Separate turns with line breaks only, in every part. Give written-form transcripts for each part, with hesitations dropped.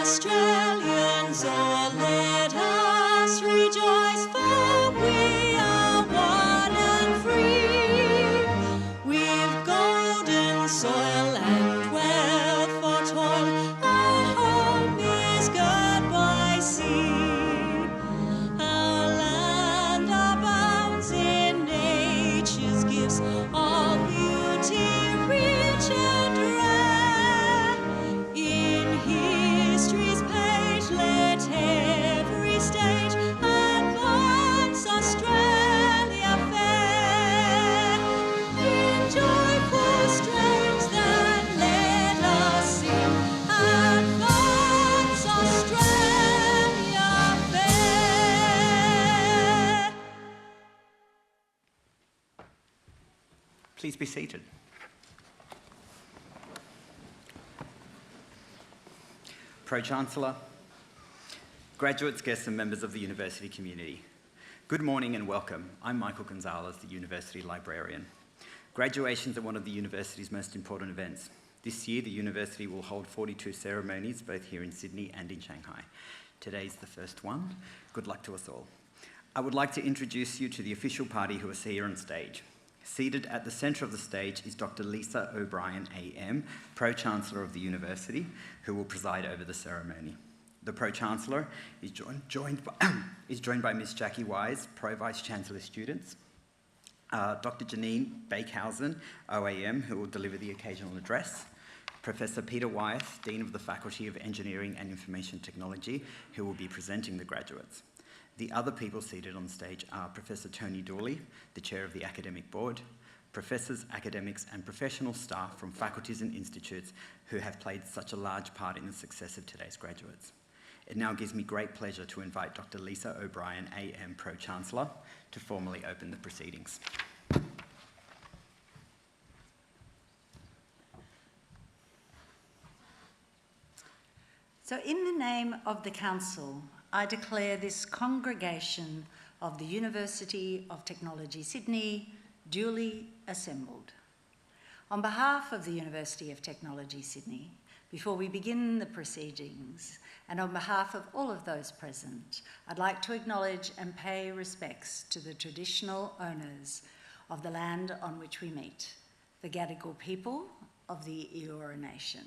Australians, all let us rejoice, for we are one and free. We've golden soil and wealth for toil, our home is girt by sea. Our land abounds in nature's gifts, all beauty rich and rare. In history's page let every stage advance Australia fair. In joyful strains that let us sing, advance Australia fair.
Please be seated. Pro-Chancellor, graduates, guests and members of the university community, good morning and welcome. I'm Michael Gonzalez, the University Librarian. Graduations are one of the university's most important events. This year, the university will hold 42 ceremonies, both here in Sydney and in Shanghai. Today's the first one. Good luck to us all. I would like to introduce you to the official party who is here on stage. Seated at the centre of the stage is Dr. Lisa O'Brien AM, Pro-Chancellor of the University, who will preside over the ceremony. The Pro-Chancellor is joined by Ms. Jackie Wise, Pro-Vice-Chancellor Students, Dr. Janine Bakehausen, OAM, who will deliver the occasional address, Professor Peter Wyeth, Dean of the Faculty of Engineering and Information Technology, who will be presenting the graduates. The other people seated on stage are Professor Tony Dooley, the Chair of the Academic Board, professors, academics and professional staff from faculties and institutes who have played such a large part in the success of today's graduates. It now gives me great pleasure to invite Dr. Lisa O'Brien, AM Pro-Chancellor, to formally open the proceedings.
So in the name of the Council, I declare this congregation of the University of Technology Sydney duly assembled. On behalf of the University of Technology Sydney, before we begin the proceedings, and on behalf of all of those present, I'd like to acknowledge and pay respects to the traditional owners of the land on which we meet, the Gadigal people of the Eora Nation.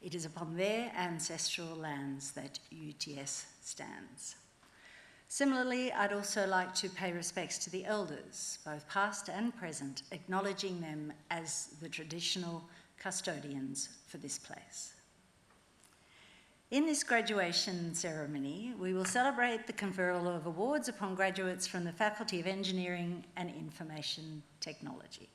It is upon their ancestral lands that UTS stands. Similarly, I'd also like to pay respects to the elders, both past and present, acknowledging them as the traditional custodians for this place. In this graduation ceremony, we will celebrate the conferral of awards upon graduates from the Faculty of Engineering and Information Technology.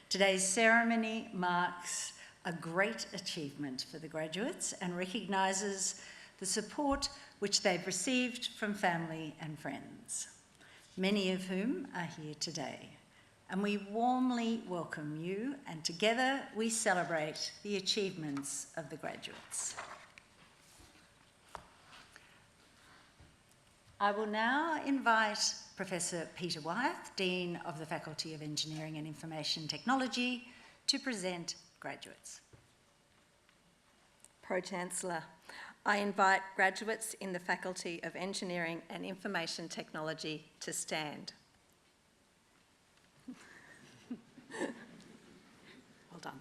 Today's ceremony marks a great achievement for the graduates and recognises the support which they've received from family and friends, many of whom are here today. And we warmly welcome you, and together we celebrate the achievements of the graduates. I will now invite Professor Peter Wyeth, Dean of the Faculty of Engineering and Information Technology, to present graduates.
Pro-Chancellor, I invite graduates in the Faculty of Engineering and Information Technology to stand. Well done.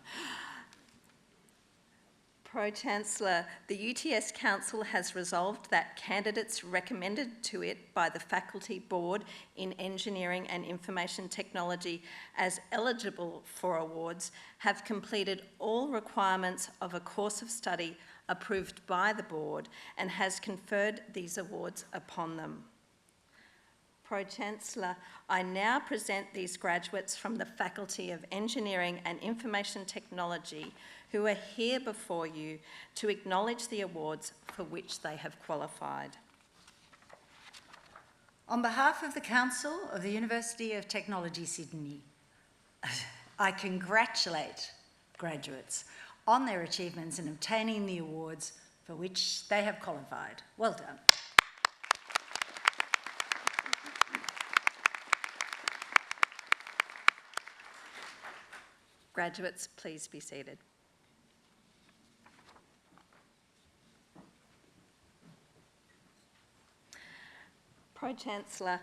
Pro-Chancellor, the UTS Council has resolved that candidates recommended to it by the Faculty Board in Engineering and Information Technology as eligible for awards have completed all requirements of a course of study approved by the Board and has conferred these awards upon them. Pro-Chancellor, I now present these graduates from the Faculty of Engineering and Information Technology who are here before you to acknowledge the awards for which they have qualified.
On behalf of the Council of the University of Technology Sydney, I congratulate graduates on their achievements in obtaining the awards for which they have qualified. Well done.
Graduates, please be seated. Pro-Chancellor,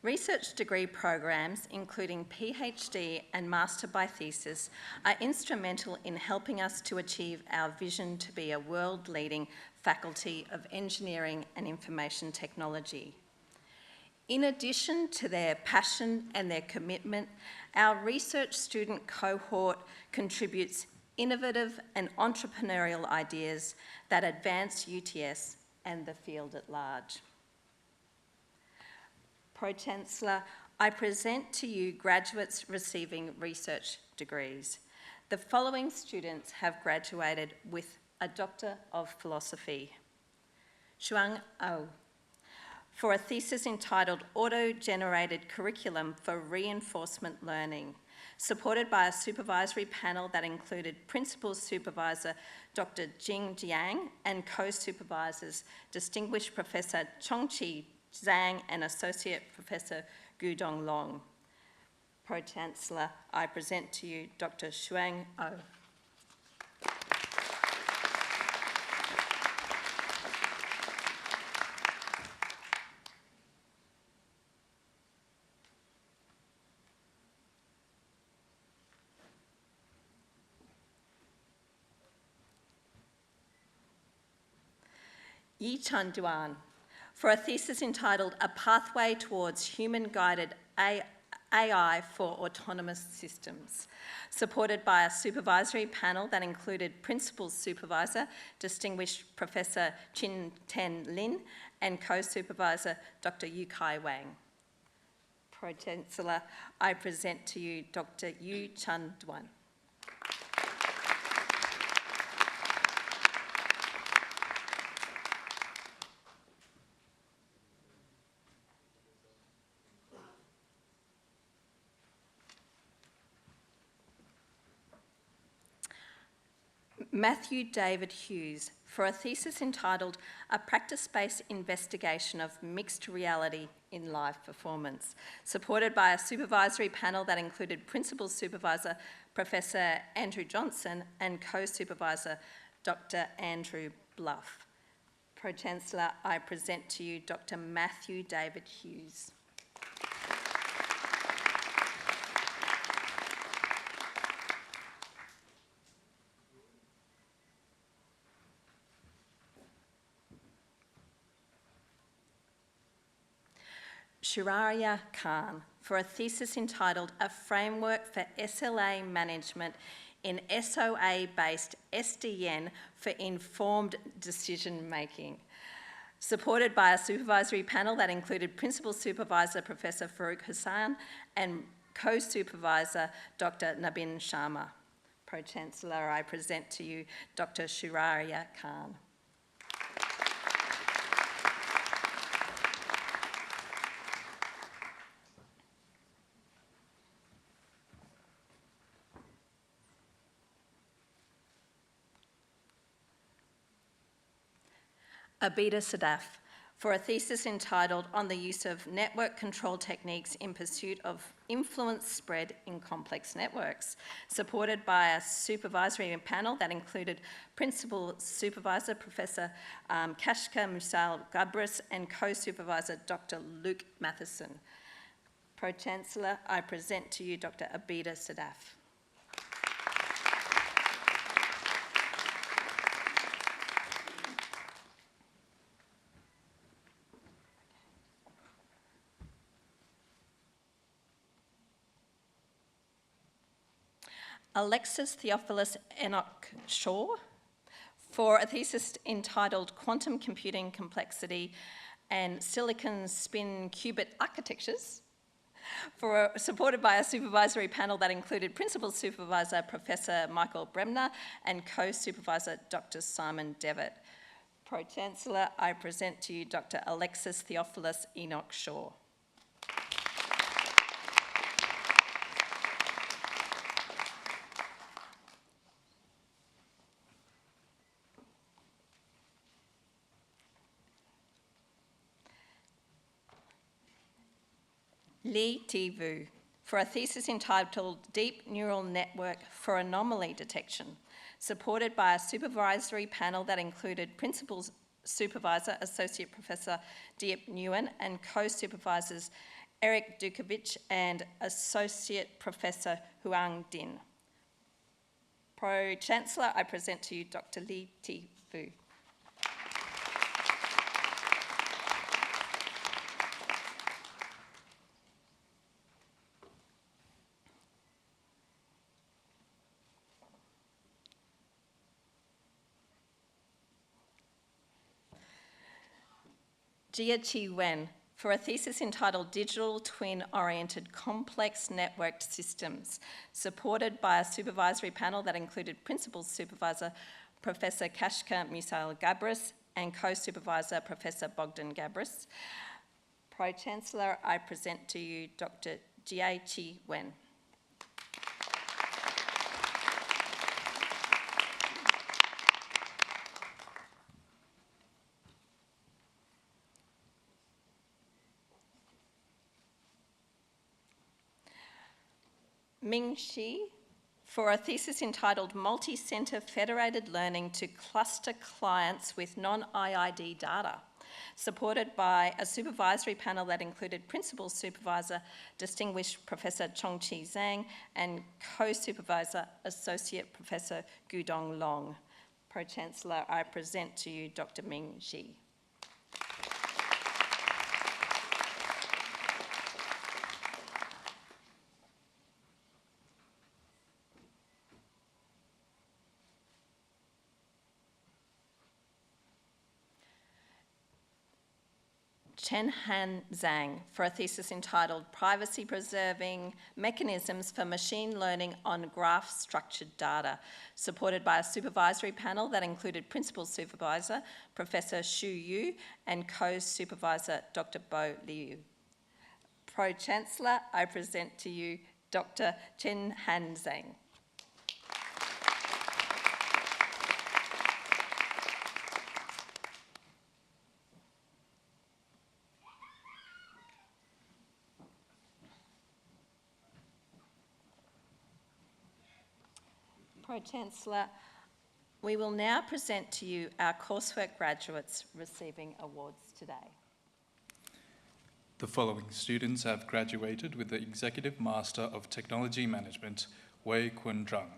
research degree programs, including PhD and Master by Thesis, are instrumental in helping us to achieve our vision to be a world-leading Faculty of Engineering and Information Technology. In addition to their passion and their commitment, our research student cohort contributes innovative and entrepreneurial ideas that advance UTS and the field at large. Pro-Chancellor, I present to you graduates receiving research degrees. The following students have graduated with a Doctor of Philosophy. Shuang O, for a thesis entitled Auto-Generated Curriculum for Reinforcement Learning, supported by a supervisory panel that included Principal Supervisor Dr. Jing Jiang and co-supervisors Distinguished Professor Chongqi Zhang and Associate Professor Gudong Long. Pro-Chancellor, I present to you Dr. Shuang O. Yi Chun Duan, for a thesis entitled A Pathway Towards Human-Guided AI for Autonomous Systems, supported by a supervisory panel that included Principal Supervisor, Distinguished Professor Chin Ten Lin, and co-supervisor Dr. Yu Kai Wang. Pro-Chancellor, I present to you Dr. Yu Chun Duan. Matthew David Hughes, for a thesis entitled A Practice-Based Investigation of Mixed Reality in Live Performance, supported by a supervisory panel that included Principal Supervisor Professor Andrew Johnson and co-supervisor Dr. Andrew Bluff. Pro-Chancellor, I present to you Dr. Matthew David Hughes. Shuraya Khan, for a thesis entitled A Framework for SLA Management in SOA-based SDN for Informed Decision Making, supported by a supervisory panel that included Principal Supervisor Professor Farooq Hassan and co-supervisor Dr. Nabin Sharma. Pro-Chancellor, I present to you Dr. Shuraya Khan. Abida Sadaf, for a thesis entitled On the Use of Network Control Techniques in Pursuit of Influence Spread in Complex Networks, supported by a supervisory panel that included Principal Supervisor Professor Kashka Musal Gabris and co-supervisor Dr. Luke Matheson. Pro-Chancellor, I present to you Dr. Abida Sadaf. Alexis Theophilus Enoch Shaw, for a thesis entitled Quantum Computing Complexity and Silicon Spin Qubit Architectures, supported by a supervisory panel that included Principal Supervisor Professor Michael Bremner and co-supervisor Dr. Simon Devitt. Pro-Chancellor, I present to you Dr. Alexis Theophilus Enoch Shaw. Li Tivu, for a thesis entitled Deep Neural Network for Anomaly Detection, supported by a supervisory panel that included Principal Supervisor, Associate Professor Diep Nguyen, and Co-Supervisors Eric Dukovic and Associate Professor Huang Din. Pro-Chancellor, I present to you Dr. Lee Ti Fu. Jia Chi Wen, for a thesis entitled Digital Twin-Oriented Complex Networked Systems, supported by a supervisory panel that included Principal Supervisor Professor Kashka Musail-Gabris and Co-Supervisor Professor Bogdan Gabris. Pro-Chancellor, I present to you Dr. Jia Chi Wen. Ming Shi, for a thesis entitled Multi-Centre Federated Learning to Cluster Clients with Non-IID Data, supported by a supervisory panel that included Principal Supervisor, Distinguished Professor Chongqi Zhang, and Co-Supervisor, Associate Professor Gudong Long. Pro-Chancellor, I present to you Dr. Ming Shi. Chen Han Zhang, for a thesis entitled Privacy Preserving Mechanisms for Machine Learning on Graph Structured Data, supported by a supervisory panel that included Principal Supervisor Professor Xu Yu and Co-Supervisor Dr. Bo Liu. Pro-Chancellor, I present to you Dr. Chen Han Zhang. Pro-Chancellor, we will now present to you our coursework graduates receiving awards today.
The following students have graduated with the Executive Master of Technology Management, Wei Kun Zhang.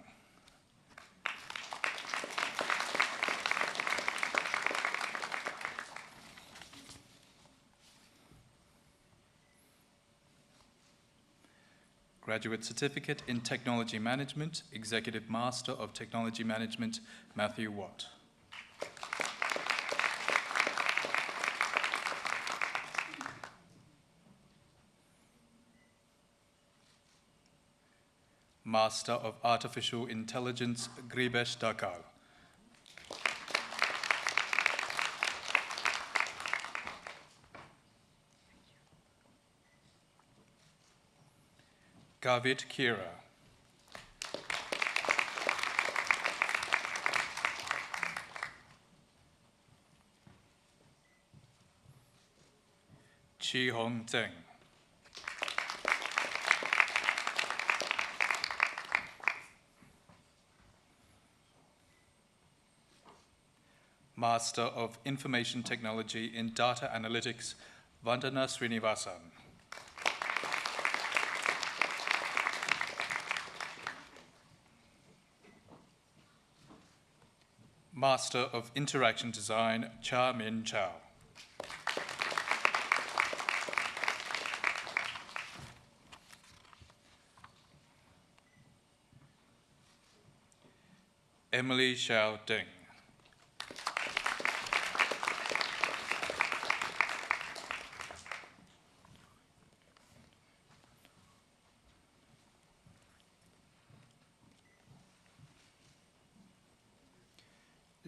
Graduate Certificate in Technology Management, Executive Master of Technology Management, Matthew Watt. Master of Artificial Intelligence, Gribesh Dakal. Gavit Kira. Chi Hong Zheng. Master of Information Technology in Data Analytics, Vandana Srinivasan. Master of Interaction Design, Cha Min Chow. Emily Xiao Deng.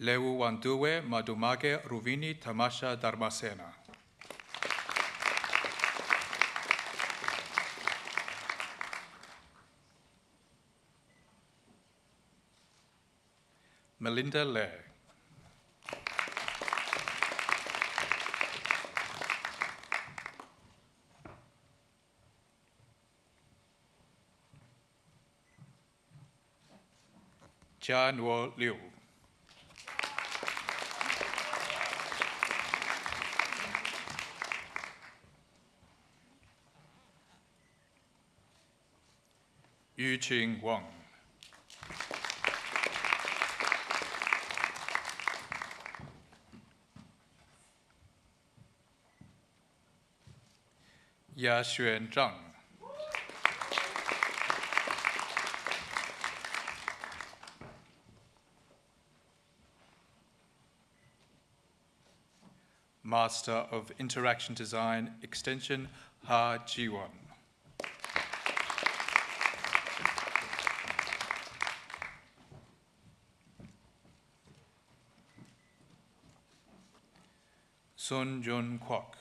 Lewu Wanduwe Madumage Ruvini Tamasha Dharmasena. Melinda Le. Jia Nuo Liu. Yu Ching Wong. Ya Xuan Zhang. Master of Interaction Design Extension, Ha Jiwon. Sun Jun Kwok.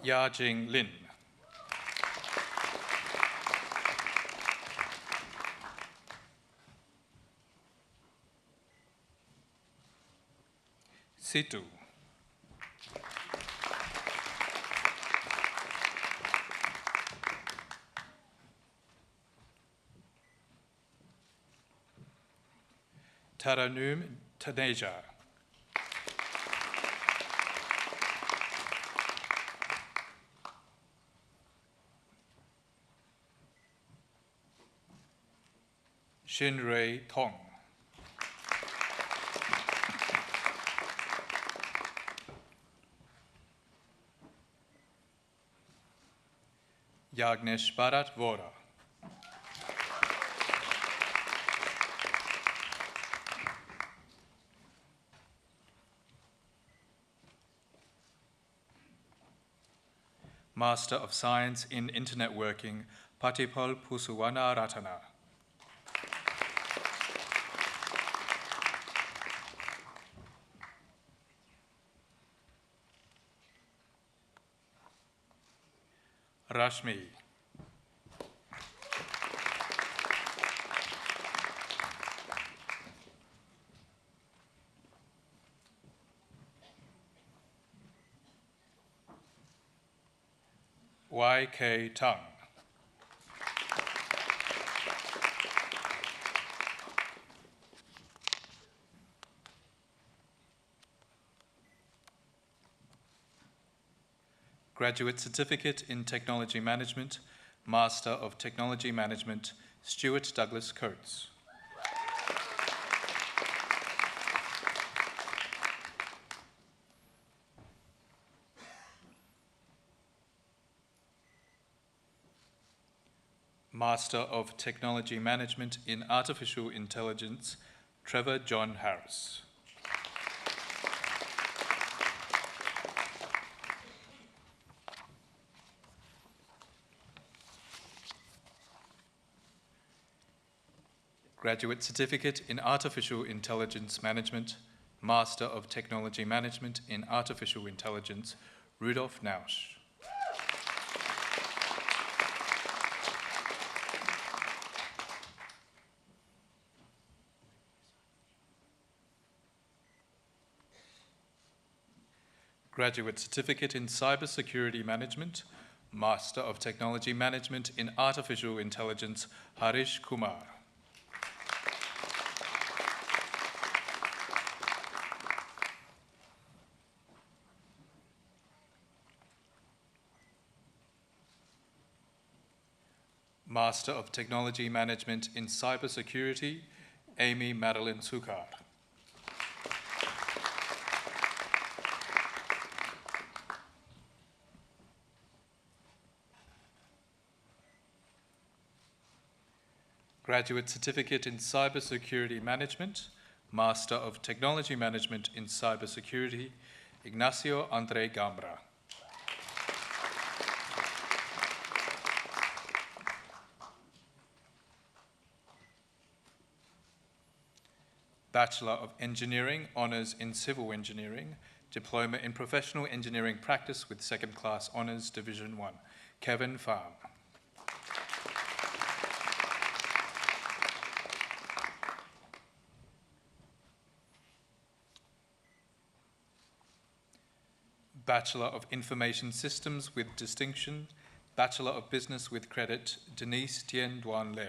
Ya Jing Lin. Situ. Taranum Taneja. Shinrei Tong. Yagnesh Bharat Vora. Master of Science in Internet Working, Patipal Pusuwana Ratana. Rashmi. Y.K. Tang. Graduate Certificate in Technology Management, Master of Technology Management, Stuart Douglas Coates. Master of Technology Management in Artificial Intelligence, Trevor John Harris. Graduate Certificate in Artificial Intelligence Management, Master of Technology Management in Artificial Intelligence, Rudolf Nausch. Graduate Certificate in Cybersecurity Management, Master of Technology Management in Artificial Intelligence, Harish Kumar. Master of Technology Management in Cybersecurity, Amy Madeline Sukar. Graduate Certificate in Cybersecurity Management, Master of Technology Management in Cybersecurity, Ignacio Andre Gambra. Bachelor of Engineering, Honours in Civil Engineering, Diploma in Professional Engineering Practice with Second Class Honours, Division 1, Kevin Pham. Bachelor of Information Systems with Distinction, Bachelor of Business with Credit, Denise Tien Duan Le.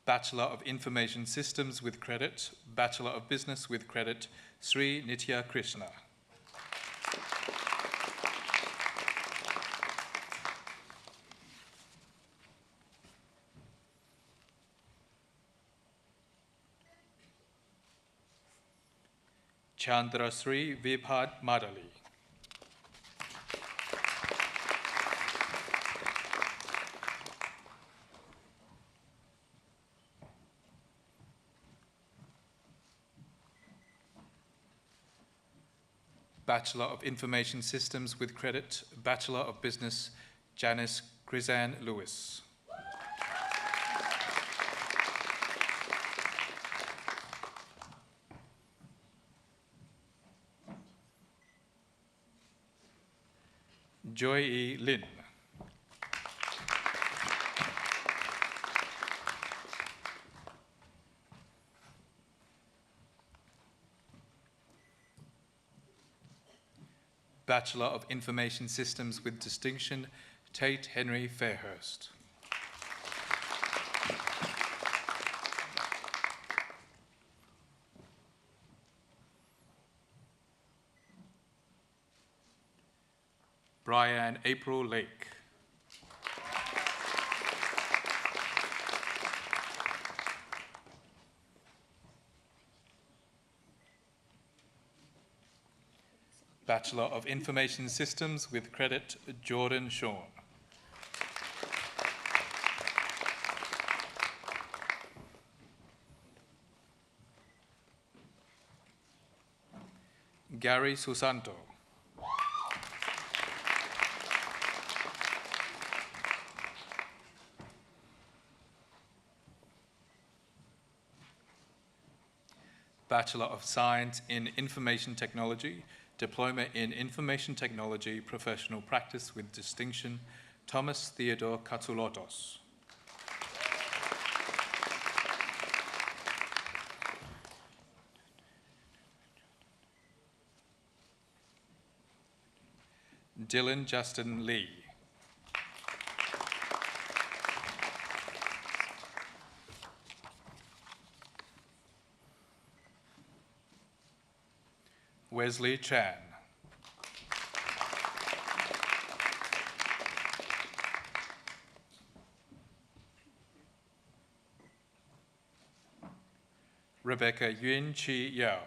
Bachelor of Information Systems with credit, Bachelor of Business with credit, Sri Nitya Krishna. Chandra Sri Vibhad Madali. Bachelor of Information Systems with credit, Bachelor of Business, Janice Grizan Lewis. Joy E. Lin. Bachelor of Information Systems with distinction, Tate Henry Fairhurst. Brian April Lake. Bachelor of Information Systems with credit, Jordan Shawn. Gary Susanto. Bachelor of Science in Information Technology, Diploma in Information Technology, Professional Practice with distinction, Thomas Theodore Katsoulotos. Dylan Justin Lee. Wesley Chan. Rebecca Yuen Chi Yao.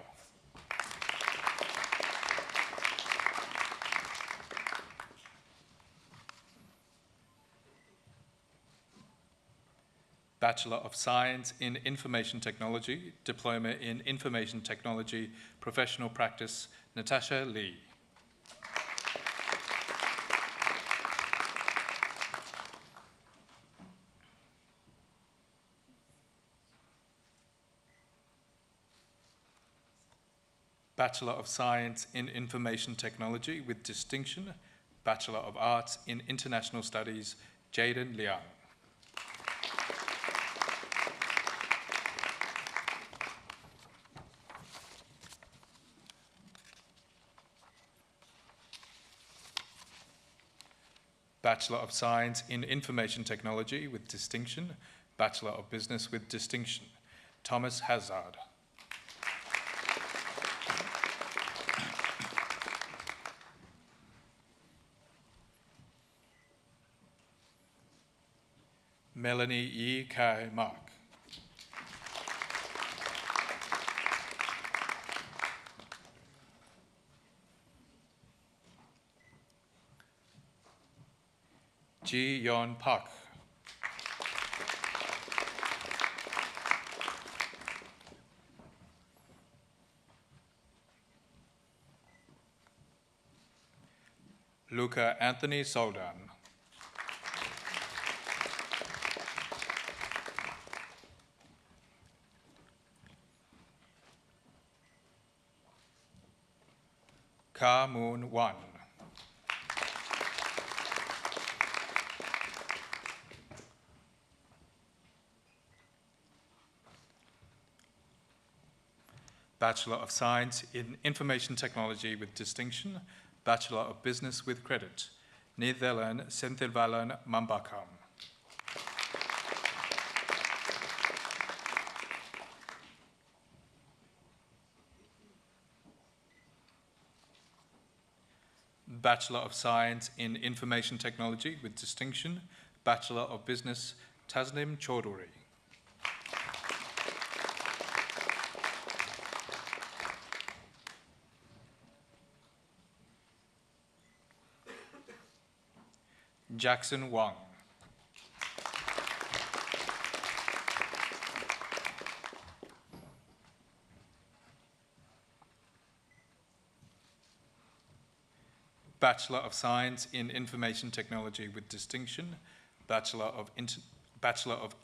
Bachelor of Science in Information Technology, Diploma in Information Technology, Professional Practice, Natasha Lee. Bachelor of Science in Information Technology with distinction, Bachelor of Arts in International Studies, Jaden Liang. Bachelor of Science in Information Technology with distinction, Bachelor of Business with distinction, Thomas Hazard. Melanie Yi Kai Mark. Ji Yeon Park. Luca Anthony Soldan. Ka Moon Wan. Bachelor of Science in Information Technology with distinction, Bachelor of Business with credit, Netherlands Senthilvalan Mambakam. Bachelor of Science in Information Technology with distinction, Bachelor of Business, Tasnim Chaudhuri. Jackson Wang. Bachelor of Science in Information Technology with distinction, Bachelor of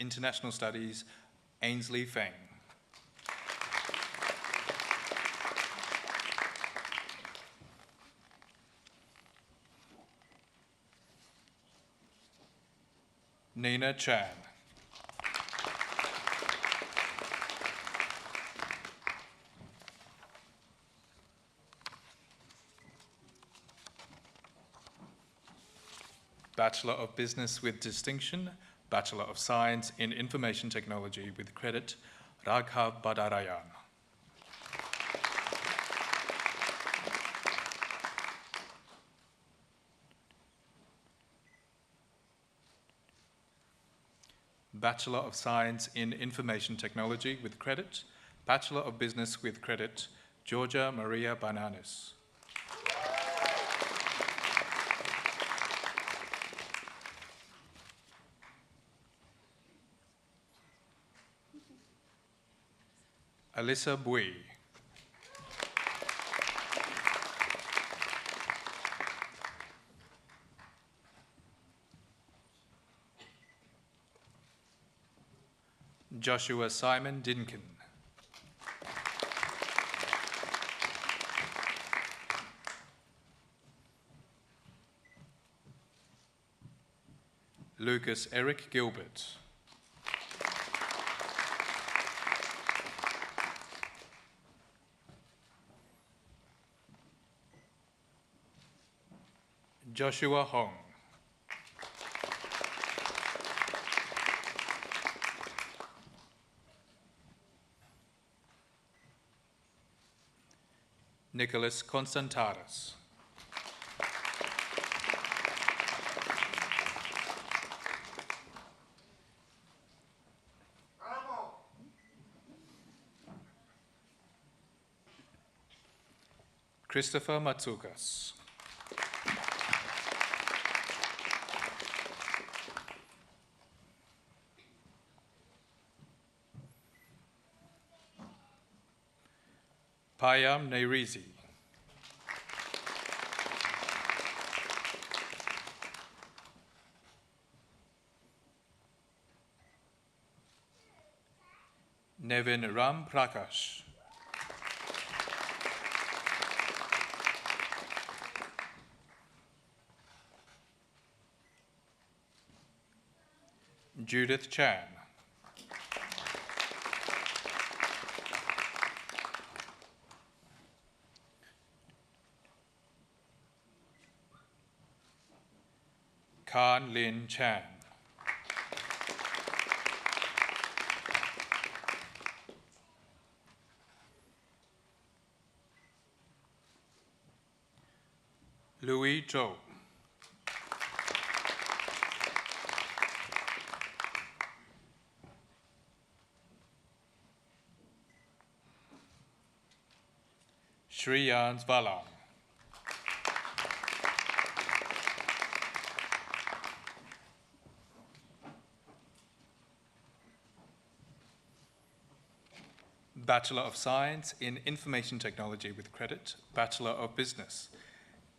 International Studies, Ainsley Feng. Nina Chan. Bachelor of Business with distinction, Bachelor of Science in Information Technology with credit, Raghav Badarayan. Bachelor of Science in Information Technology with credit, Bachelor of Business with credit, Georgia Maria Bananas. Alyssa Bui. Joshua Simon Dinkin. Lucas Eric Gilbert. Joshua Hong. Nicholas Constantaris. Christopher Matsukas. Payam Neirizi. Nevin Ram Prakash. Judith Chan. Khan Lin Chan. Louis Zhou. Shriyans Valang. Bachelor of Science in Information Technology with credit, Bachelor of Business,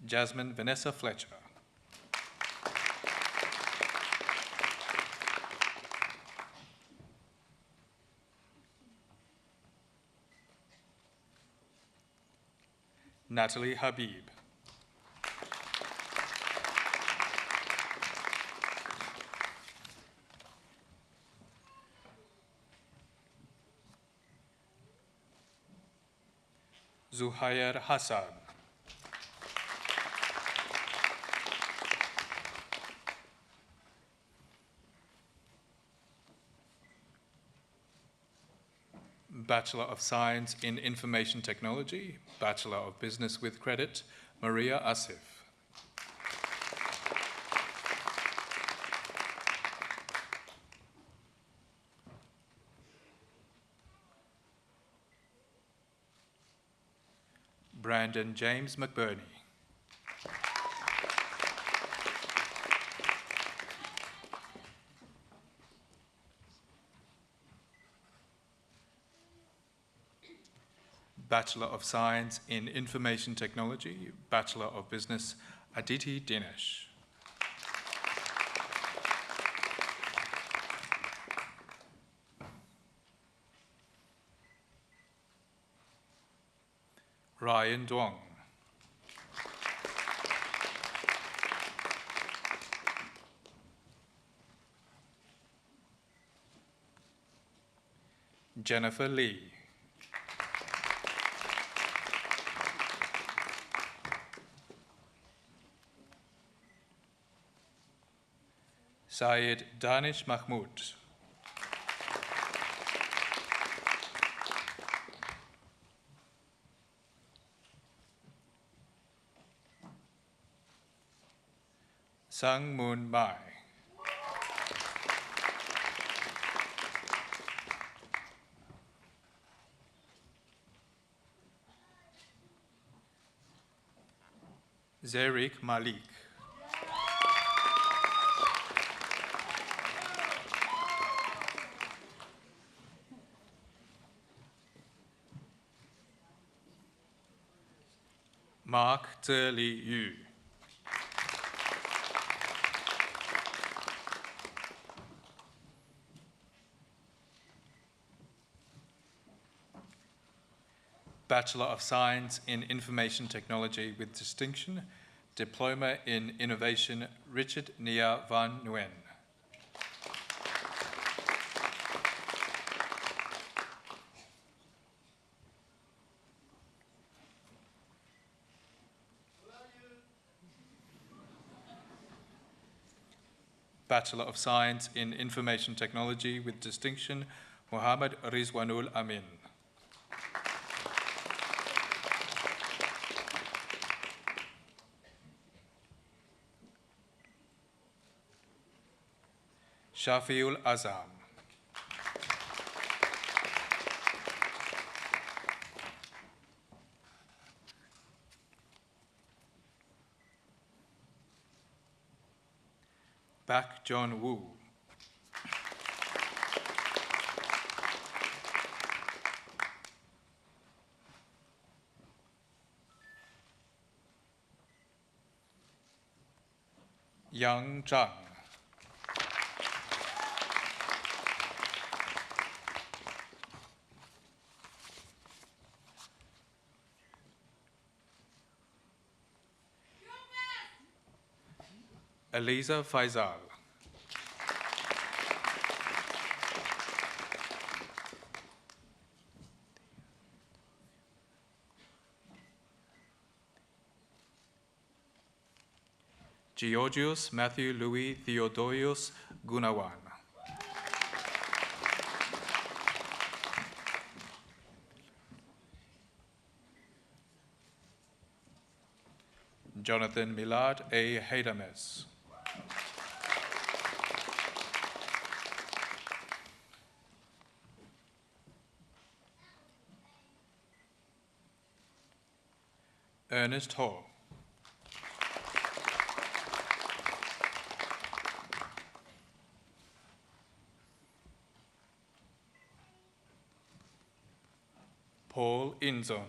Jasmine Vanessa Fletcher. Natalie Habib. Zuhair Hassan. Bachelor of Science in Information Technology, Bachelor of Business with credit, Maria Asif. Brandon James McBurney. Bachelor of Science in Information Technology, Bachelor of Business, Aditi Dinesh. Ryan Duong. Jennifer Lee. Syed Danish Mahmood. Sang Moon Mai. Zerik Malik. Mark Zeli Yu. Bachelor of Science in Information Technology with distinction, Diploma in Innovation, Richard Nia Van Nguyen. Bachelor of Science in Information Technology with distinction, Muhammad Rizwanul Amin. Shafiul Azam. Bak John Woo. Yang Zhang. Eliza Faisal. Georgios Matthew Louis Theodorius Gunawan. Jonathan Milad A. Haydames. Ernest Hall. Paul Inzon.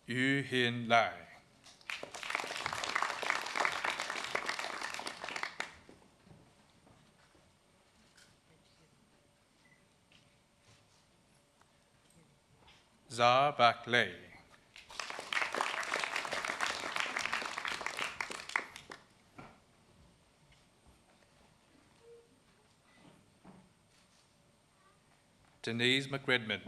Yu Hin Lai. Zha Bak Lei. Denise McRedmond.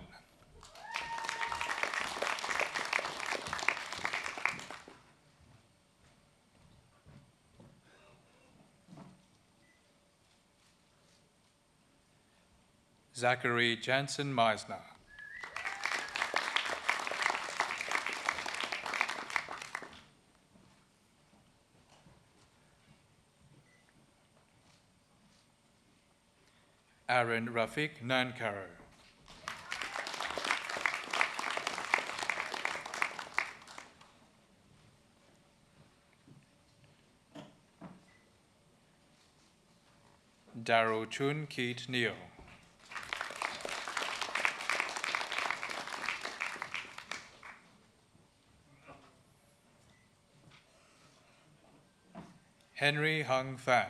Zachary Jansen Meisner. Aaron Rafiq Nankaro. Daryl Chun Keat Neo. Henry Hung Fan.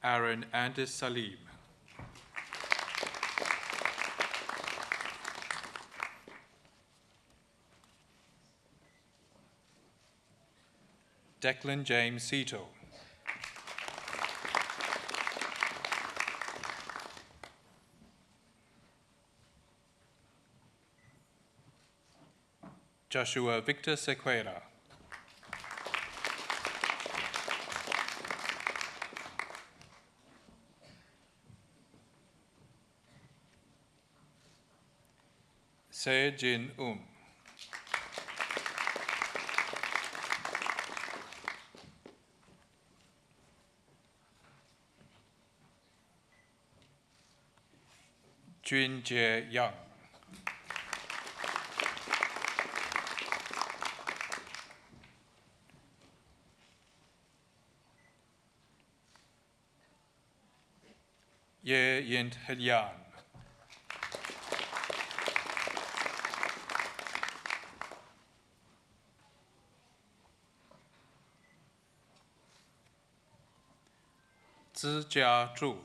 Aaron Anders Salim. Declan James Sito. Joshua Victor Sequeira. Se Jin Jun Jie Young. Ye Yint Helyan. Zi Jia Zhu.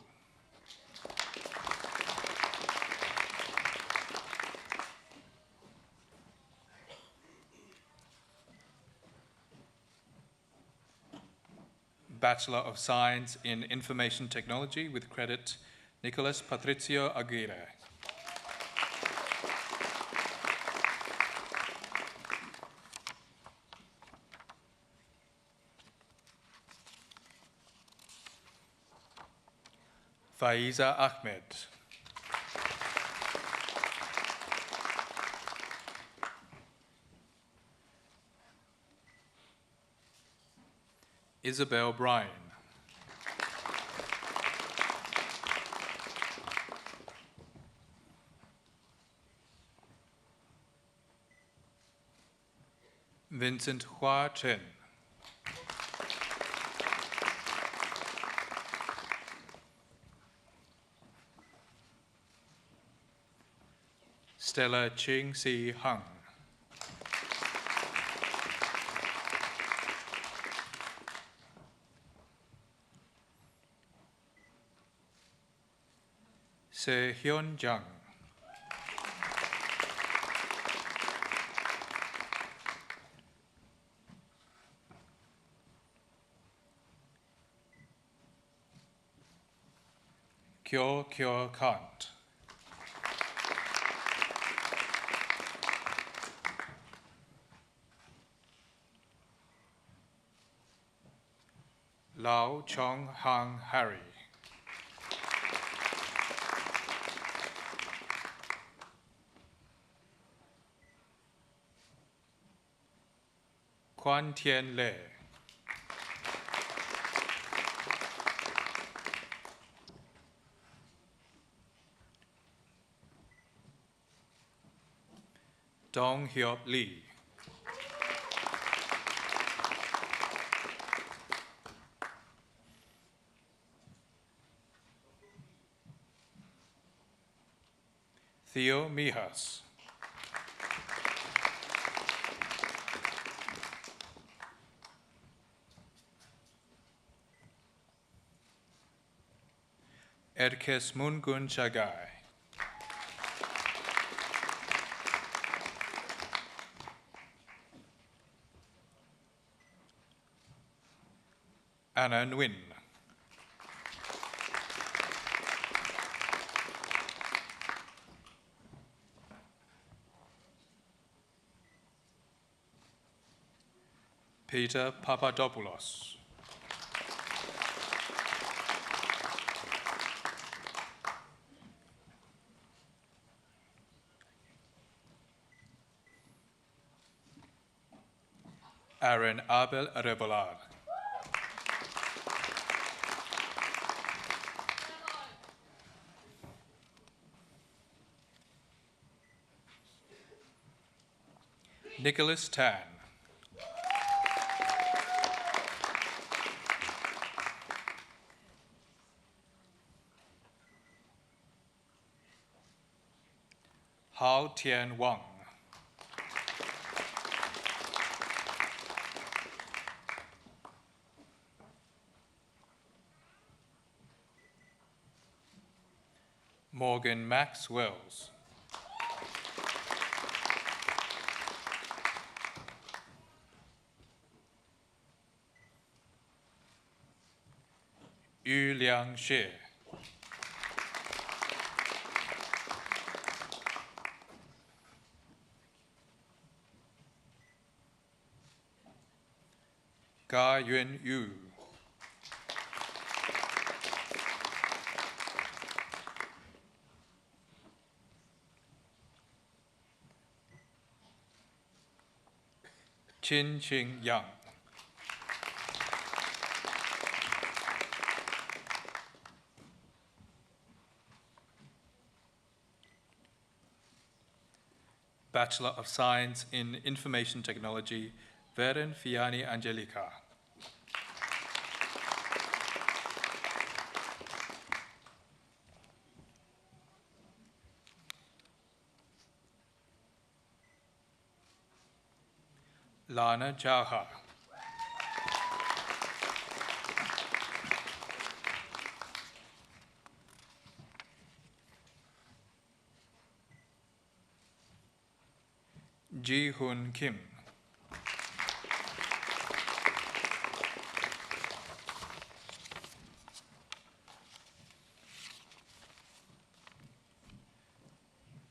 Bachelor of Science in Information Technology with credit, Nicolas Patricio Aguirre. Faiza Ahmed. Isabel Bryan. Vincent Hua Chen. Stella Ching Si Hung. Se Hyun Jung. Kyo Kyo Kant. Lau Chong Hang Harry. Quan Tien Le. Dong Hyop Lee. Theo Mijas. Erkes Mungun Chagai. Anna Nguyen. Peter Papadopoulos. Aaron Abel Revelar. Nicholas Tan. Hao Tian Wang. Morgan Max Wells. Yu Liang Xie. Ga Yun Yu. Chin Ching Yang. Bachelor of Science in Information Technology, Veren Fiani Angelica. Lana Jauha. Ji Hun Kim.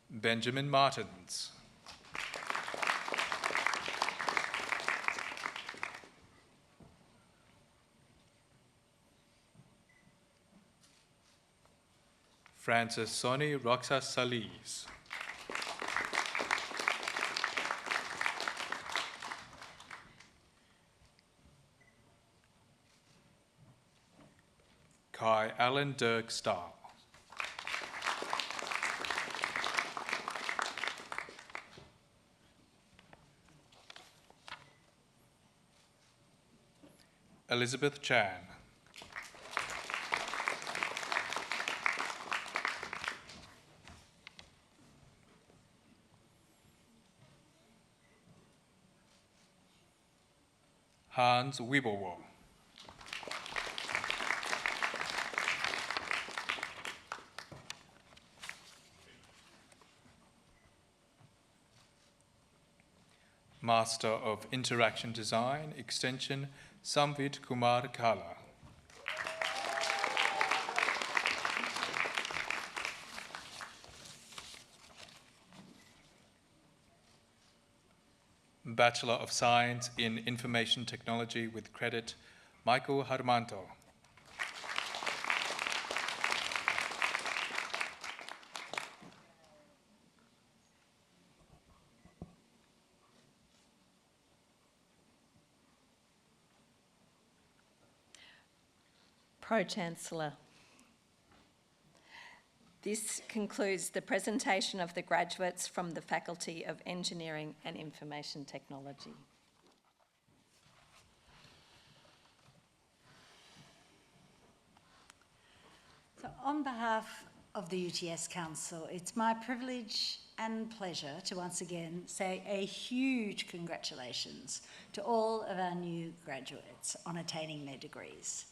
Benjamin Martins. Francis Soni Roxas Salis. Kai Allen Dirk Stahl. Elizabeth Chan. Hans Wiebowo. Master of Interaction Design, Extension, Samvit Kumar Kala. Bachelor of Science in Information Technology with credit, Michael Harmanto.
Pro-Chancellor. This concludes the presentation of the graduates from the Faculty of Engineering and Information Technology.
So on behalf of the UTS Council, it's my privilege and pleasure to once again say a huge congratulations to all of our new graduates on attaining their degrees.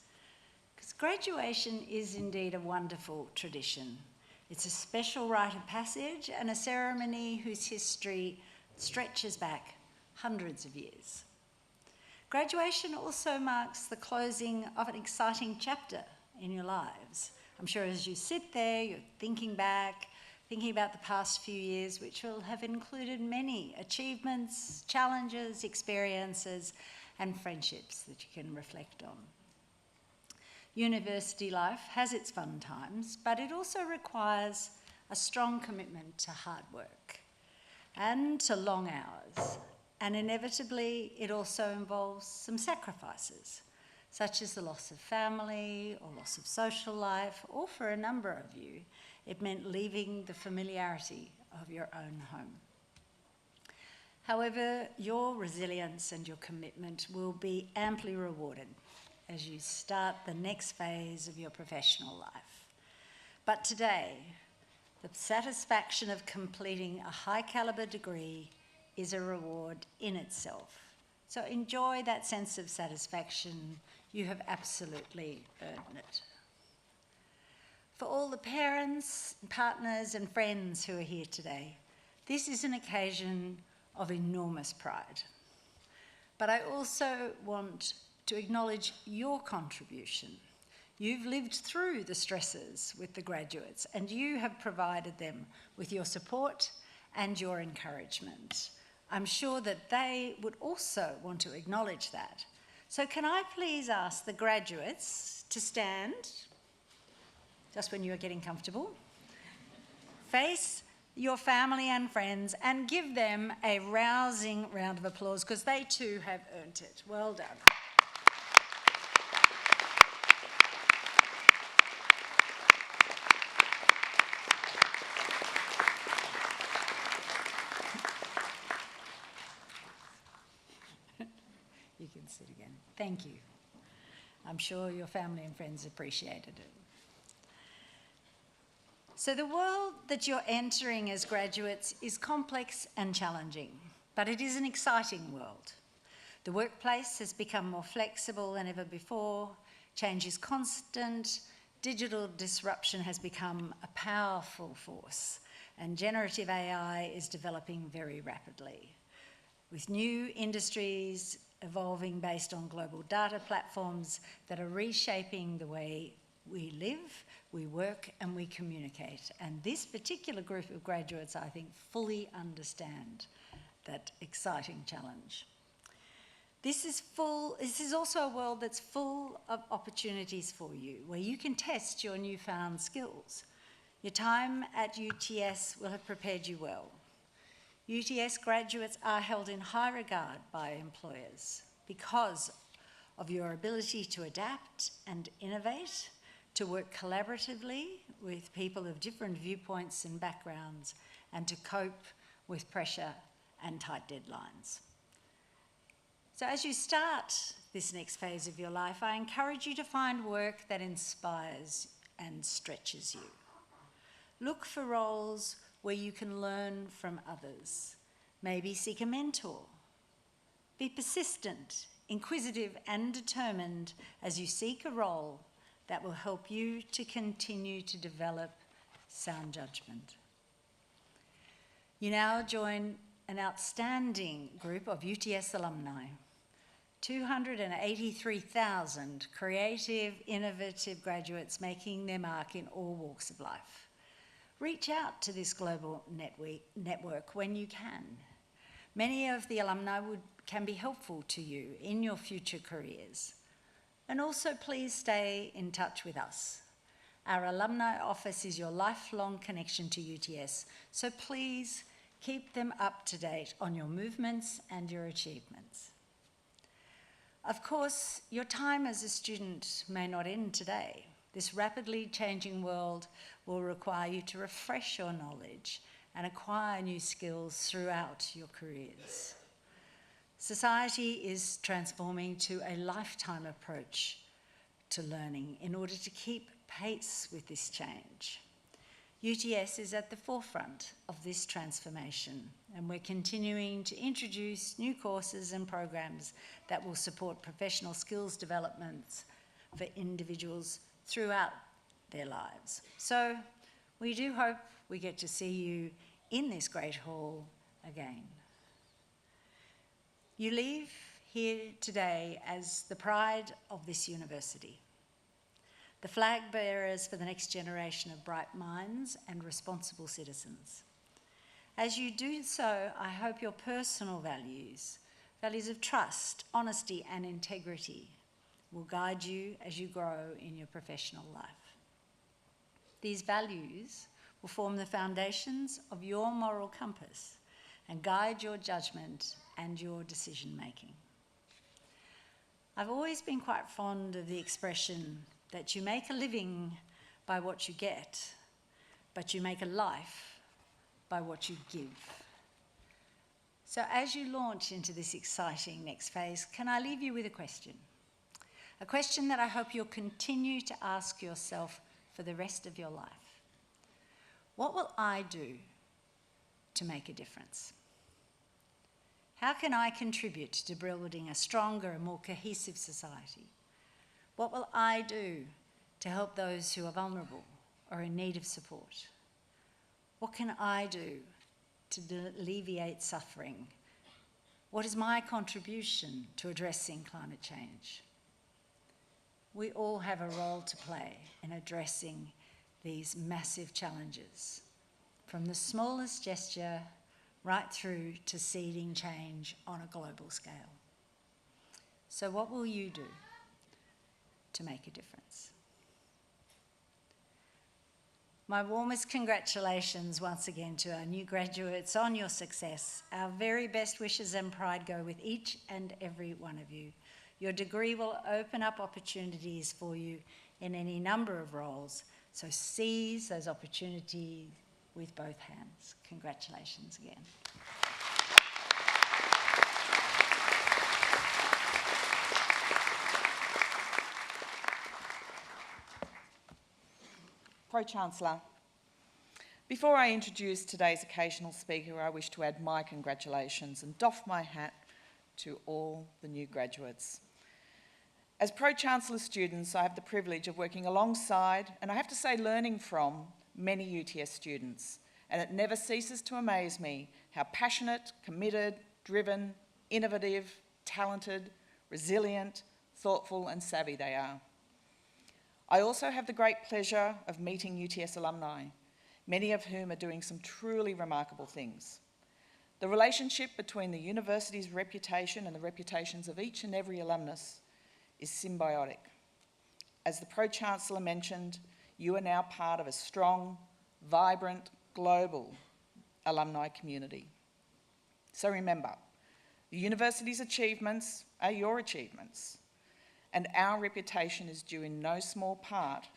Because graduation is indeed a wonderful tradition. It's a special rite of passage and a ceremony whose history stretches back hundreds of years. Graduation also marks the closing of an exciting chapter in your lives. I'm sure as you sit there, you're thinking back, thinking about the past few years, which will have included many achievements, challenges, experiences, and friendships that you can reflect on. University life has its fun times, but it also requires a strong commitment to hard work and to long hours And inevitably, it also involves some sacrifices, such as the loss of family or loss of social life, or for a number of you, it meant leaving the familiarity of your own home. However, your resilience and your commitment will be amply rewarded as you start the next phase of your professional life. But today, the satisfaction of completing a high-caliber degree is a reward in itself. So enjoy that sense of satisfaction. You have absolutely earned it. For all the parents, partners, and friends who are here today, this is an occasion of enormous pride. But I also want to acknowledge your contribution. You've lived through the stresses with the graduates, and you have provided them with your support and your encouragement. I'm sure that they would also want to acknowledge that. So can I please ask the graduates to stand, just when you are getting comfortable, face your family and friends, and give them a rousing round of applause, because they too have earned it. Well done. You can sit again. Thank you. I'm sure your family and friends appreciated it. So the world that you're entering as graduates is complex and challenging, but it is an exciting world. The workplace has become more flexible than ever before, change is constant, digital disruption has become a powerful force, and generative AI is developing very rapidly, with new industries evolving based on global data platforms that are reshaping the way we live, we work, and we communicate. And this particular group of graduates, I think, fully understand that exciting challenge. This is also a world that's full of opportunities for you, where you can test your newfound skills. Your time at UTS will have prepared you well. UTS graduates are held in high regard by employers because of your ability to adapt and innovate, to work collaboratively with people of different viewpoints and backgrounds, and to cope with pressure and tight deadlines. So as you start this next phase of your life, I encourage you to find work that inspires and stretches you. Look for roles where you can learn from others. Maybe seek a mentor. Be persistent, inquisitive, and determined as you seek a role that will help you to continue to develop sound judgment. You now join an outstanding group of UTS alumni, 283,000 creative, innovative graduates making their mark in all walks of life. Reach out to this global network when you can. Many of the alumni can be helpful to you in your future careers. And also please stay in touch with us. Our alumni office is your lifelong connection to UTS, so please keep them up to date on your movements and your achievements. Of course, your time as a student may not end today. This rapidly changing world will require you to refresh your knowledge and acquire new skills throughout your careers. Society is transforming to a lifetime approach to learning in order to keep pace with this change. UTS is at the forefront of this transformation, and we're continuing to introduce new courses and programs that will support professional skills development for individuals throughout their lives. So we do hope we get to see you in this great hall again. You leave here today as the pride of this university, the flag bearers for the next generation of bright minds and responsible citizens. As you do so, I hope your personal values of trust, honesty, and integrity will guide you as you grow in your professional life. These values will form the foundations of your moral compass and guide your judgment and your decision making. I've always been quite fond of the expression that you make a living by what you get, but you make a life by what you give. So as you launch into this exciting next phase, can I leave you with a question? A question that I hope you'll continue to ask yourself for the rest of your life. What will I do to make a difference? How can I contribute to building a stronger and more cohesive society? What will I do to help those who are vulnerable or in need of support? What can I do to alleviate suffering? What is my contribution to addressing climate change? We all have a role to play in addressing these massive challenges, from the smallest gesture right through to seeding change on a global scale. So what will you do to make a difference? My warmest congratulations once again to our new graduates on your success. Our very best wishes and pride go with each and every one of you. Your degree will open up opportunities for you in any number of roles, so seize those opportunities with both hands. Congratulations again.
Pro-Chancellor, before I introduce today's occasional speaker, I wish to add my congratulations and doff my hat to all the new graduates. As Pro-Chancellor students, I have the privilege of working alongside, and I have to say learning from, many UTS students, and it never ceases to amaze me how passionate, committed, driven, innovative, talented, resilient, thoughtful and savvy they are. I also have the great pleasure of meeting UTS alumni, many of whom are doing some truly remarkable things. The relationship between the university's reputation and the reputations of each and every alumnus is symbiotic. As the Pro-Chancellor mentioned, you are now part of a strong, vibrant, global alumni community. So remember, the university's achievements are your achievements, and our reputation is due in no small part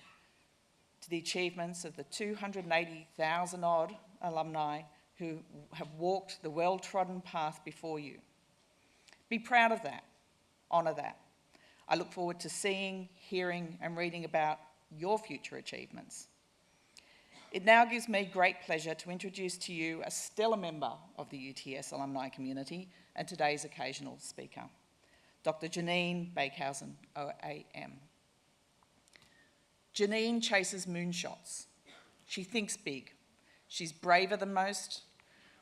to the achievements of the 280,000 odd alumni who have walked the well-trodden path before you. Be proud of that, honour that. I look forward to seeing, hearing and reading about your future achievements. It now gives me great pleasure to introduce to you a stellar member of the UTS alumni community and today's occasional speaker, Dr. Janine Bakehausen, OAM. Janine chases moonshots. She thinks big. She's braver than most.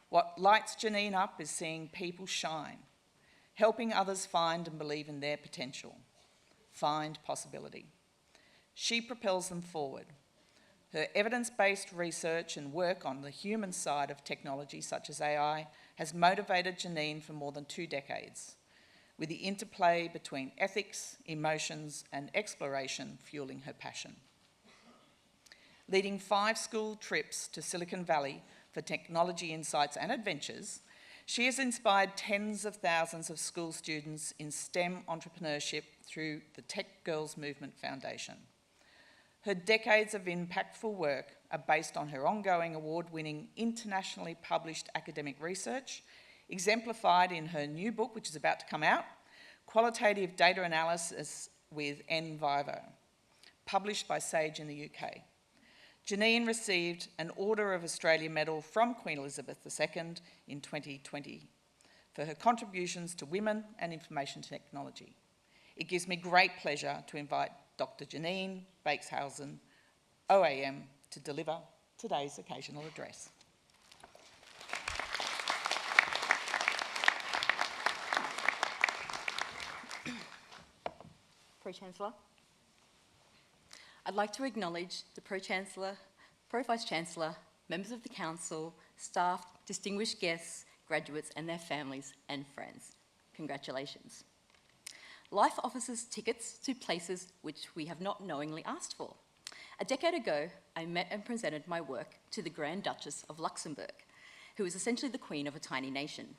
What lights Janine up is seeing people shine, helping others find and believe in their potential, find possibility. She propels them forward. Her evidence-based research and work on the human side of technology, such as AI, has motivated Janine for more than 2 decades, with the interplay between ethics, emotions, and exploration fueling her passion. Leading 5 school trips to Silicon Valley for technology insights and adventures, she has inspired tens of thousands of school students in STEM entrepreneurship through the Tech Girls Movement Foundation. Her decades of impactful work are based on her ongoing award-winning, internationally published academic research, exemplified in her new book, which is about to come out, Qualitative Data Analysis with NVivo, published by Sage in the UK. Janine received an Order of Australia Medal from Queen Elizabeth II in 2020 for her contributions to women and information technology. It gives me great pleasure to invite Dr. Janine Bakehausen, OAM, to deliver today's occasional address.
Pro-Chancellor, I'd like to acknowledge the Pro-Chancellor, Pro-Vice-Chancellor, members of the Council, staff, distinguished guests, graduates and their families and friends. Congratulations. Life offers us tickets to places which we have not knowingly asked for. A decade ago, I met and presented my work to the Grand Duchess of Luxembourg. who was essentially the queen of a tiny nation.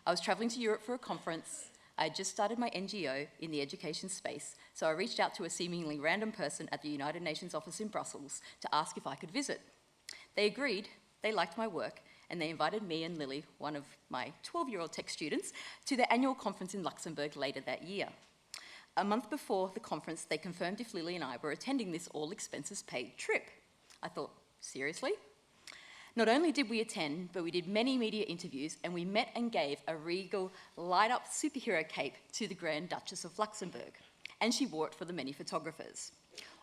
I was travelling to Europe for a conference. I had just started my NGO in the education space, so I reached out to a seemingly random person at the United Nations office in Brussels to ask if I could visit. They agreed, they liked my work, and they invited me and Lily, one of my 12-year-old tech students, to their annual conference in Luxembourg later that year. A month before the conference, they confirmed if Lily and I were attending this all-expenses-paid trip. I thought, seriously? Not only did we attend, but we did many media interviews, and we met and gave a regal, light-up superhero cape to the Grand Duchess of Luxembourg, and she wore it for the many photographers.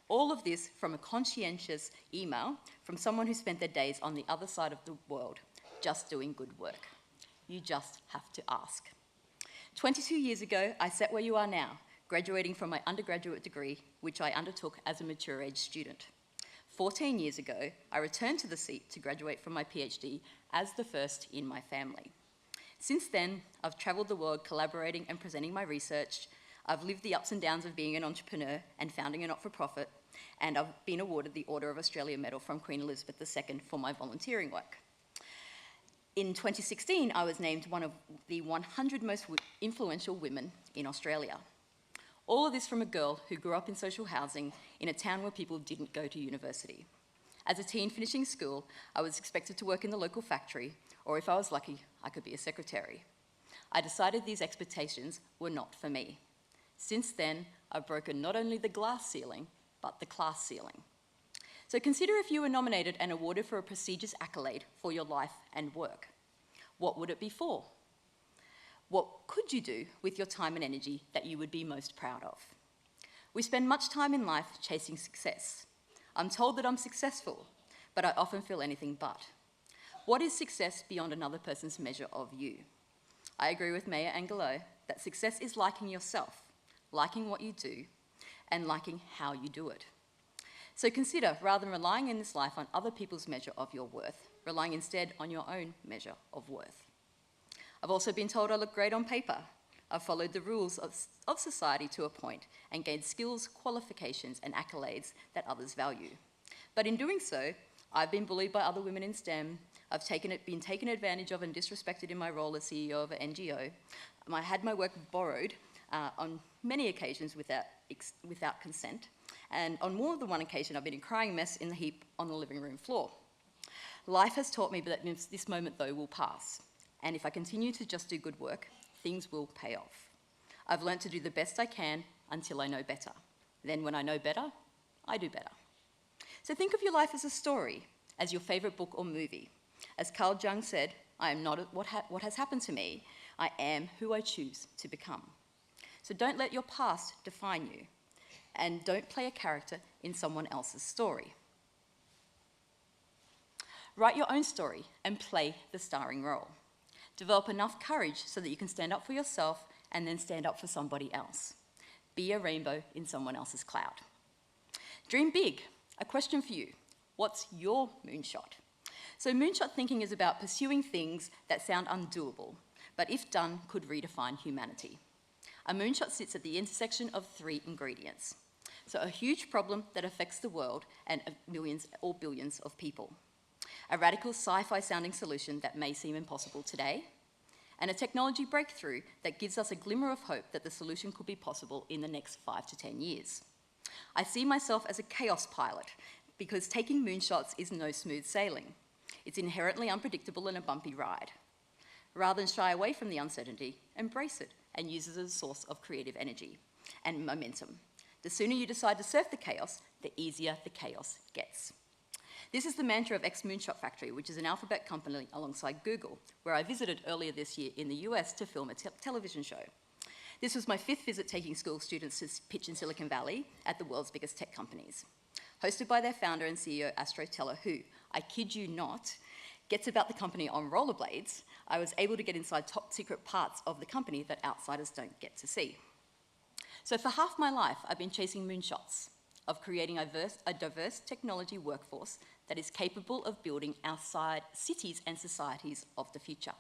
All of this from a conscientious email from someone who spent their days on the other side of the world, just doing good work. You just have to ask. 22 years ago, I sat where you are now, graduating from my undergraduate degree, which I undertook as a mature-age student. 14 years ago, I returned to the seat to graduate from my PhD as the first in my family. Since then, I've travelled the world collaborating and presenting my research. I've lived the ups and downs of being an entrepreneur and founding a not-for-profit, and I've been awarded the Order of Australia Medal from Queen Elizabeth II for my volunteering work. In 2016, I was named one of the 100 most influential women in Australia. All of this from a girl who grew up in social housing in a town where people didn't go to university. As a teen finishing school, I was expected to work in the local factory, or if I was lucky, I could be a secretary. I decided these expectations were not for me. Since then, I've broken not only the glass ceiling, but the class ceiling. So consider if you were nominated and awarded for a prestigious accolade for your life and work. What would it be for? What could you do with your time and energy that you would be most proud of? We spend much time in life chasing success. I'm told that I'm successful, but I often feel anything but. What is success beyond another person's measure of you? I agree with Maya Angelou that success is liking yourself, liking what you do, and liking how you do it. So consider, rather than relying in this life on other people's measure of your worth, relying instead on your own measure of worth. I've also been told I look great on paper. I've followed the rules of society to a point and gained skills, qualifications, and accolades that others value. But in doing so, I've been bullied by other women in STEM. I've been taken advantage of and disrespected in my role as CEO of an NGO. I had my work borrowed on many occasions without consent. And on more than one occasion, I've been a crying mess in the heap on the living room floor. Life has taught me that this moment, though, will pass. And if I continue to just do good work, things will pay off. I've learnt to do the best I can until I know better. Then when I know better, I do better. So think of your life as a story, as your favourite book or movie. As Carl Jung said, I am not what has happened to me, I am who I choose to become. So don't let your past define you, and don't play a character in someone else's story. Write your own story and play the starring role. Develop enough courage so that you can stand up for yourself and then stand up for somebody else. Be a rainbow in someone else's cloud. Dream big. A question for you. What's your moonshot? So moonshot thinking is about pursuing things that sound undoable, but if done, could redefine humanity. A moonshot sits at the intersection of 3 ingredients. So a huge problem that affects the world and millions or billions of people. A radical sci-fi sounding solution that may seem impossible today, and a technology breakthrough that gives us a glimmer of hope that the solution could be possible in the next 5 to 10 years. I see myself as a chaos pilot because taking moonshots is no smooth sailing. It's inherently unpredictable and a bumpy ride. Rather than shy away from the uncertainty, embrace it and use it as a source of creative energy and momentum. The sooner you decide to surf the chaos, the easier the chaos gets. This is the mantra of X Moonshot Factory, which is an alphabet company alongside Google, where I visited earlier this year in the US to film a television show. This was my 5th visit taking school students to pitch in Silicon Valley at the world's biggest tech companies. Hosted by their founder and CEO, Astro Teller, who, I kid you not, gets about the company on rollerblades, I was able to get inside top secret parts of the company that outsiders don't get to see. So for half my life, I've been chasing moonshots of creating a diverse technology workforce that is capable of building our cities and societies of the future.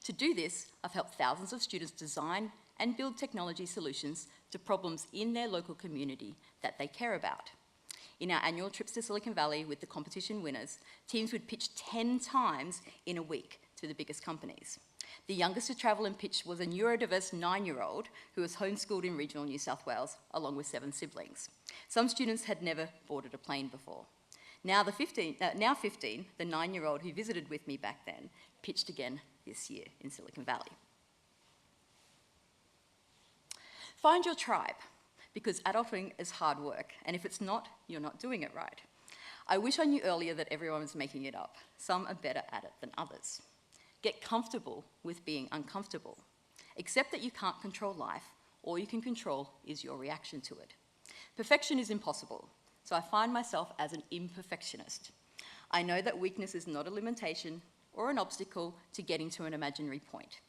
To do this, I've helped thousands of students design and build technology solutions to problems in their local community that they care about. In our annual trips to Silicon Valley with the competition winners, teams would pitch 10 times in a week to the biggest companies. The youngest to travel and pitch was a neurodiverse 9-year-old who was homeschooled in regional New South Wales, along with 7 siblings. Some students had never boarded a plane before. Now 15, the 9-year-old who visited with me back then, pitched again this year in Silicon Valley. Find your tribe, because adulting is hard work, and if it's not, you're not doing it right. I wish I knew earlier that everyone was making it up. Some are better at it than others. Get comfortable with being uncomfortable. Accept that you can't control life. All you can control is your reaction to it. Perfection is impossible, so I find myself as an imperfectionist. I know that weakness is not a limitation or an obstacle to getting to an imaginary point.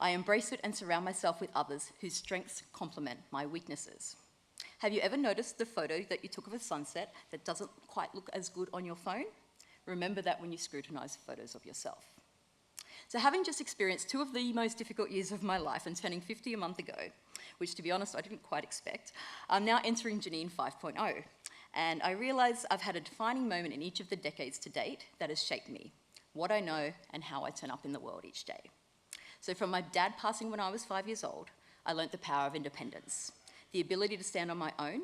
I embrace it and surround myself with others whose strengths complement my weaknesses. Have you ever noticed the photo that you took of a sunset that doesn't quite look as good on your phone? Remember that when you scrutinise photos of yourself. So having just experienced 2 of the most difficult years of my life and turning 50 a month ago, which to be honest I didn't quite expect, I'm now entering Janine 5.0. And I realise I've had a defining moment in each of the decades to date that has shaped me, what I know and how I turn up in the world each day. So from my dad passing when I was 5 years old, I learnt the power of independence, the ability to stand on my own,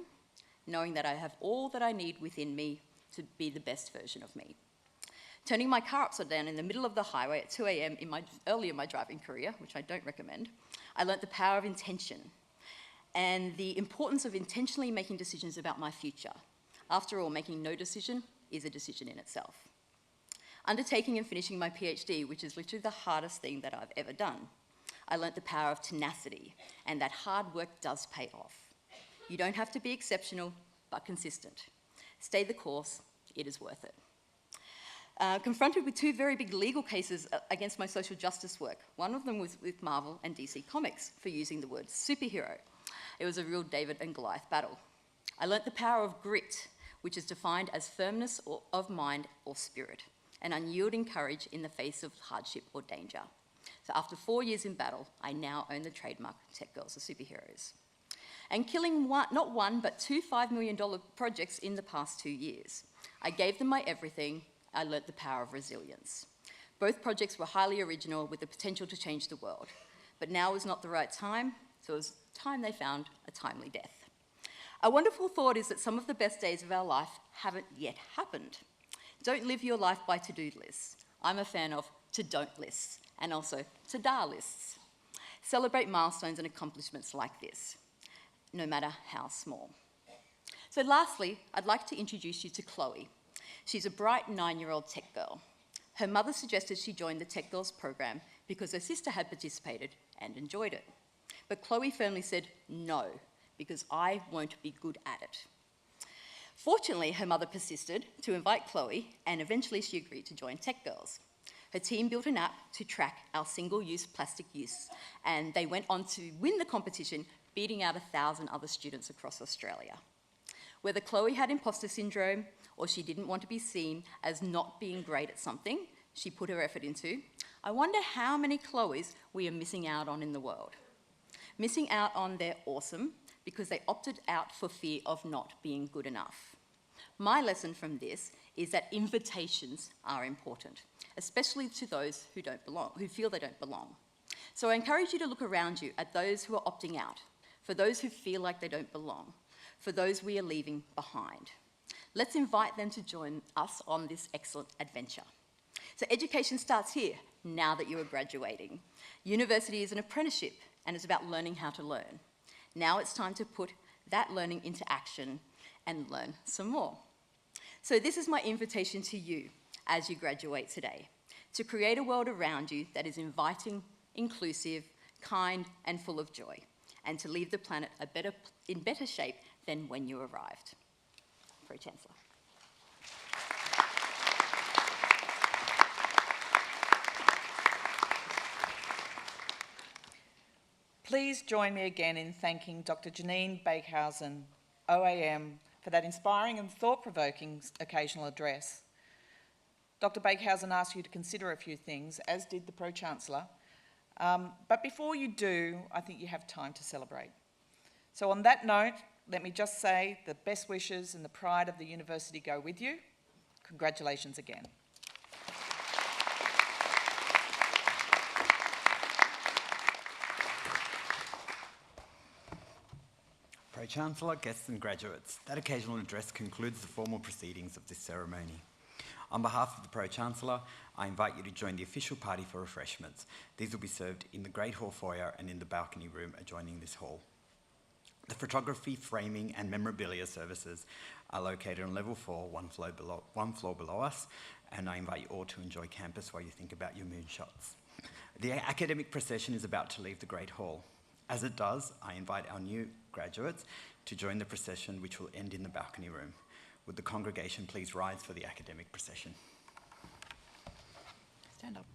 knowing that I have all that I need within me to be the best version of me. Turning my car upside down in the middle of the highway at 2 a.m. early in my driving career, which I don't recommend, I learnt the power of intention and the importance of intentionally making decisions about my future. After all, making no decision is a decision in itself. Undertaking and finishing my PhD, which is literally the hardest thing that I've ever done, I learnt the power of tenacity and that hard work does pay off. You don't have to be exceptional, but consistent. Stay the course, it is worth it. Confronted with 2 very big legal cases against my social justice work. One of them was with Marvel and DC Comics for using the word superhero. It was a real David and Goliath battle. I learnt the power of grit, which is defined as firmness of mind or spirit, and unyielding courage in the face of hardship or danger. So after 4 years in battle, I now own the trademark Tech Girls are Superheroes. And killing not one, but 2 $5 million projects in the past 2 years. I gave them my everything. I learnt the power of resilience. Both projects were highly original with the potential to change the world. But now was not the right time, so it was time they found a timely death. A wonderful thought is that some of the best days of our life haven't yet happened. Don't live your life by to-do lists. I'm a fan of to-don't lists and also to-da lists. Celebrate milestones and accomplishments like this, no matter how small. So lastly, I'd like to introduce you to Chloe. She's a bright 9-year-old tech girl. Her mother suggested she join the Tech Girls program because her sister had participated and enjoyed it. But Chloe firmly said no, because I won't be good at it. Fortunately, her mother persisted to invite Chloe, and eventually she agreed to join Tech Girls. Her team built an app to track our single-use plastic use, and they went on to win the competition, beating out 1,000 other students across Australia. Whether Chloe had imposter syndrome or she didn't want to be seen as not being great at something she put her effort into, I wonder how many Chloes we are missing out on in the world. Missing out on their awesome because they opted out for fear of not being good enough. My lesson from this is that invitations are important, especially to those who don't belong, who feel they don't belong. So I encourage you to look around you at those who are opting out, for those who feel like they don't belong, for those we are leaving behind. Let's invite them to join us on this excellent adventure. So education starts here, now that you are graduating. University is an apprenticeship, and it's about learning how to learn. Now it's time to put that learning into action and learn some more. So this is my invitation to you as you graduate today, to create a world around you that is inviting, inclusive, kind, and full of joy, and to leave the planet in better shape than when you arrived. Pro-Chancellor.
Please join me again in thanking Dr. Janine Bakehausen, OAM, for that inspiring and thought-provoking occasional address. Dr. Bakehausen asked you to consider a few things, as did the Pro-Chancellor. But before you do, I think you have time to celebrate. So on that note, let me just say the best wishes and the pride of the university go with you. Congratulations again.
Pro-Chancellor, guests and graduates, that occasional address concludes the formal proceedings of this ceremony. On behalf of the Pro-Chancellor, I invite you to join the official party for refreshments. These will be served in the Great Hall foyer and in the balcony room adjoining this hall. The photography, framing and memorabilia services are located on level 4, one floor below us, and I invite you all to enjoy campus while you think about your moonshots. The academic procession is about to leave the Great Hall. As it does, I invite our new graduates to join the procession, which will end in the balcony room. Would the congregation please rise for the academic procession?
Stand up.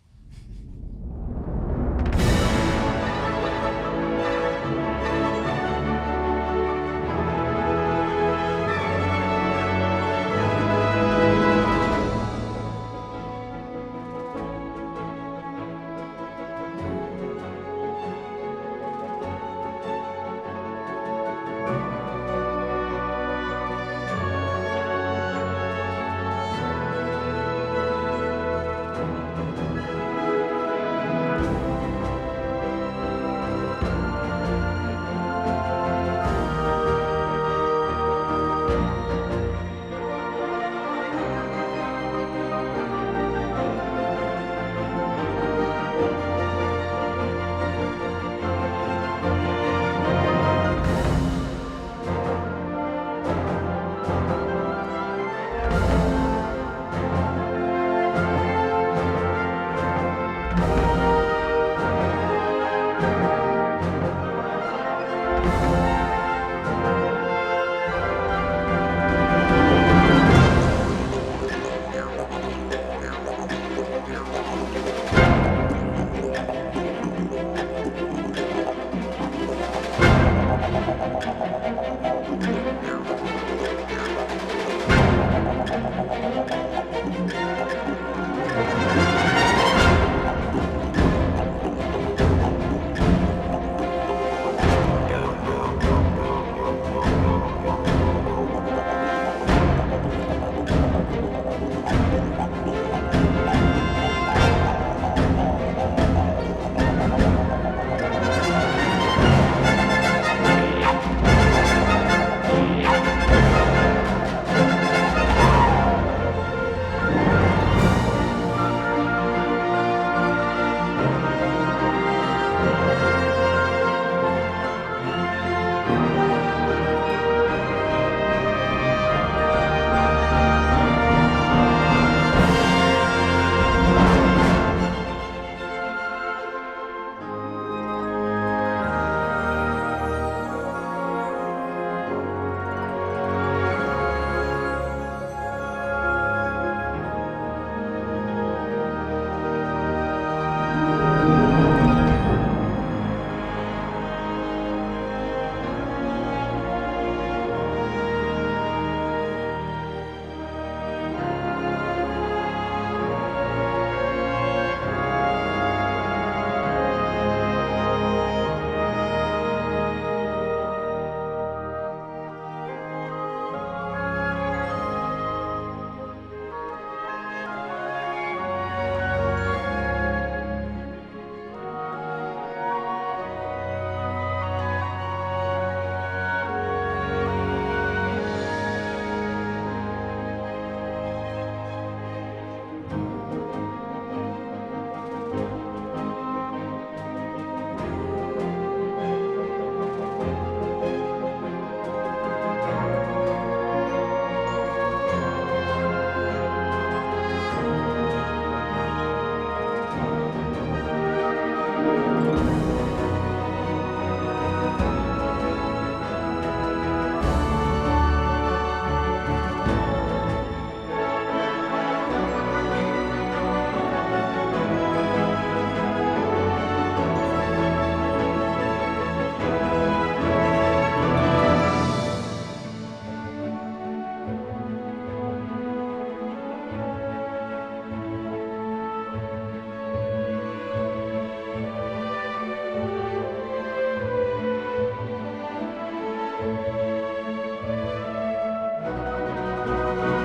Thank you.